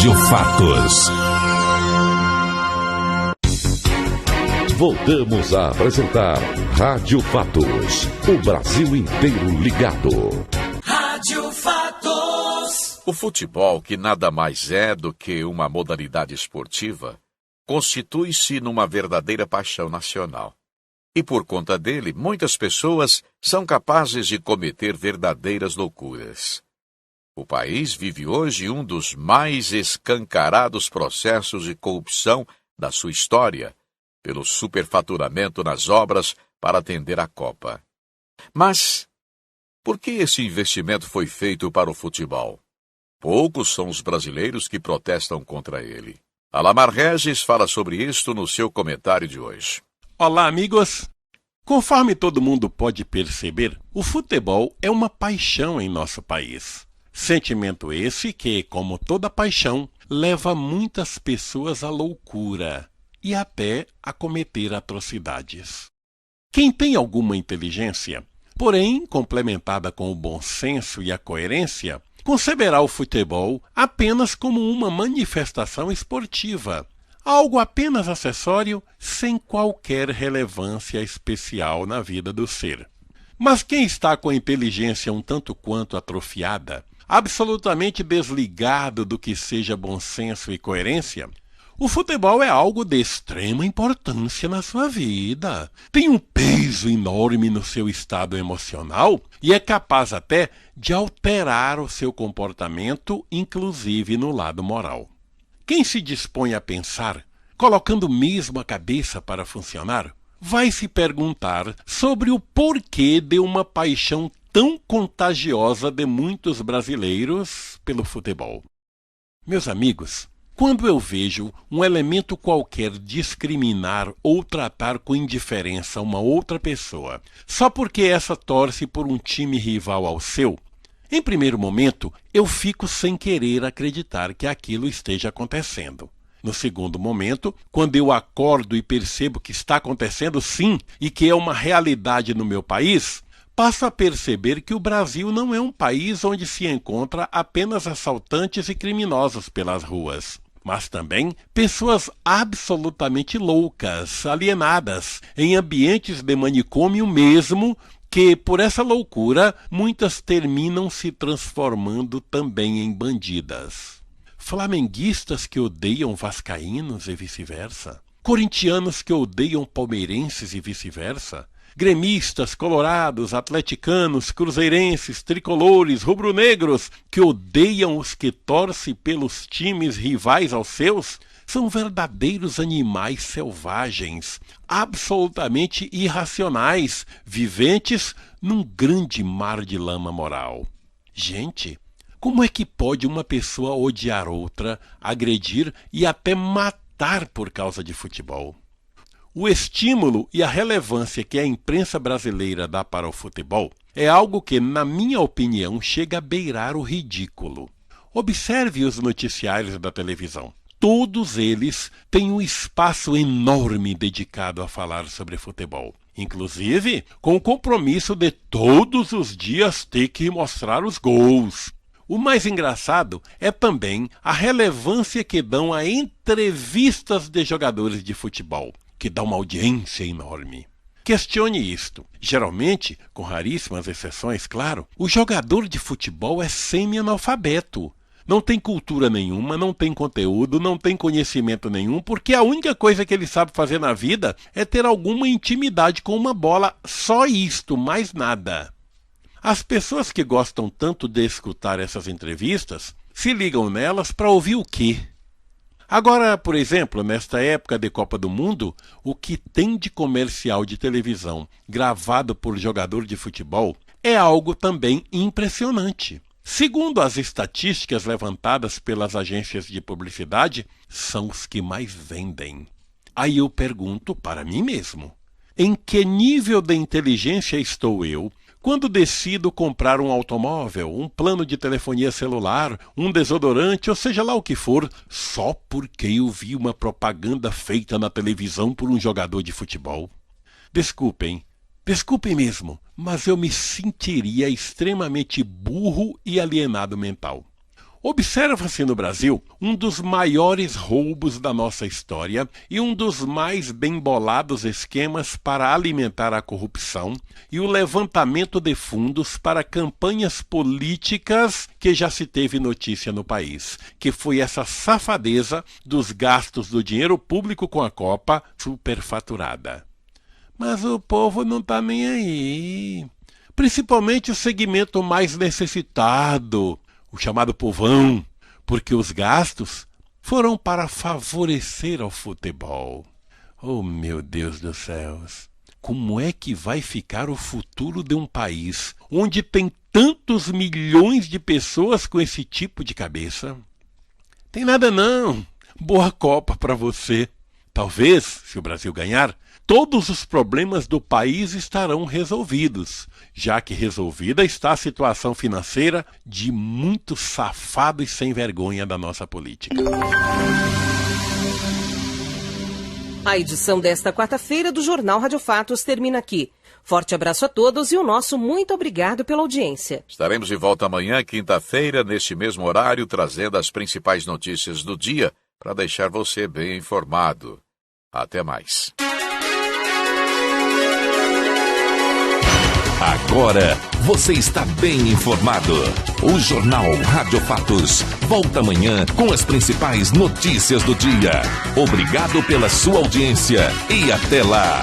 Rádio Fatos. Voltamos a apresentar Rádio Fatos. O Brasil inteiro ligado. Rádio Fatos. O futebol, que nada mais é do que uma modalidade esportiva, constitui-se numa verdadeira paixão nacional. E por conta dele, muitas pessoas são capazes de cometer verdadeiras loucuras. O país vive hoje um dos mais escancarados processos de corrupção da sua história, pelo superfaturamento nas obras para atender à Copa. Mas por que esse investimento foi feito para o futebol? Poucos são os brasileiros que protestam contra ele. Alamar Regis fala sobre isto no seu comentário de hoje. Olá, amigos! Conforme todo mundo pode perceber, o futebol é uma paixão em nosso país. Sentimento esse que, como toda paixão, leva muitas pessoas à loucura e até a cometer atrocidades. Quem tem alguma inteligência, porém complementada com o bom senso e a coerência, conceberá o futebol apenas como uma manifestação esportiva, algo apenas acessório, sem qualquer relevância especial na vida do ser. Mas quem está com a inteligência um tanto quanto atrofiada, absolutamente desligado do que seja bom senso e coerência, o futebol é algo de extrema importância na sua vida. Tem um peso enorme no seu estado emocional e é capaz até de alterar o seu comportamento, inclusive no lado moral. Quem se dispõe a pensar, colocando mesmo a cabeça para funcionar, vai se perguntar sobre o porquê de uma paixão tão contagiosa de muitos brasileiros pelo futebol. Meus amigos, quando eu vejo um elemento qualquer discriminar ou tratar com indiferença uma outra pessoa, só porque essa torce por um time rival ao seu, em primeiro momento, eu fico sem querer acreditar que aquilo esteja acontecendo. No segundo momento, quando eu acordo e percebo que está acontecendo sim e que é uma realidade no meu país, passo a perceber que o Brasil não é um país onde se encontra apenas assaltantes e criminosos pelas ruas, mas também pessoas absolutamente loucas, alienadas, em ambientes de manicômio mesmo, que, por essa loucura, muitas terminam se transformando também em bandidas. Flamenguistas que odeiam vascaínos e vice-versa. Corintianos que odeiam palmeirenses e vice-versa. Gremistas, colorados, atleticanos, cruzeirenses, tricolores, rubro-negros que odeiam os que torcem pelos times rivais aos seus, são verdadeiros animais selvagens, absolutamente irracionais, viventes num grande mar de lama moral. Gente, como é que pode uma pessoa odiar outra, agredir e até matar por causa de futebol? O estímulo e a relevância que a imprensa brasileira dá para o futebol é algo que, na minha opinião, chega a beirar o ridículo. Observe os noticiários da televisão. Todos eles têm um espaço enorme dedicado a falar sobre futebol. Inclusive, com o compromisso de todos os dias ter que mostrar os gols. O mais engraçado é também a relevância que dão a entrevistas de jogadores de futebol, que dá uma audiência enorme. Questione isto. Geralmente, com raríssimas exceções, claro, o jogador de futebol é semi-analfabeto. Não tem cultura nenhuma, não tem conteúdo, não tem conhecimento nenhum, porque a única coisa que ele sabe fazer na vida é ter alguma intimidade com uma bola. Só isto, mais nada. As pessoas que gostam tanto de escutar essas entrevistas se ligam nelas para ouvir o quê? Agora, por exemplo, nesta época de Copa do Mundo, o que tem de comercial de televisão gravado por jogador de futebol é algo também impressionante. Segundo as estatísticas levantadas pelas agências de publicidade, são os que mais vendem. Aí eu pergunto para mim mesmo, em que nível de inteligência estou eu quando decido comprar um automóvel, um plano de telefonia celular, um desodorante, ou seja lá o que for, só porque eu vi uma propaganda feita na televisão por um jogador de futebol? Desculpem mesmo, mas eu me sentiria extremamente burro e alienado mental. Observa-se no Brasil um dos maiores roubos da nossa história e um dos mais bem bolados esquemas para alimentar a corrupção e o levantamento de fundos para campanhas políticas que já se teve notícia no país, que foi essa safadeza dos gastos do dinheiro público com a Copa superfaturada. Mas o povo não está nem aí. Principalmente o segmento mais necessitado, o chamado povão, porque os gastos foram para favorecer ao futebol. Oh, meu Deus dos céus! Como é que vai ficar o futuro de um país onde tem tantos milhões de pessoas com esse tipo de cabeça? Tem nada não. Boa Copa para você. Talvez, se o Brasil ganhar, todos os problemas do país estarão resolvidos, já que resolvida está a situação financeira de muitos safados sem vergonha da nossa política. A edição desta quarta-feira do Jornal Rádio Fatos termina aqui. Forte abraço a todos e o nosso muito obrigado pela audiência. Estaremos de volta amanhã, quinta-feira, neste mesmo horário, trazendo as principais notícias do dia para deixar você bem informado. Até mais. Agora você está bem informado. O Jornal Rádio Fatos volta amanhã com as principais notícias do dia. Obrigado pela sua audiência e até lá.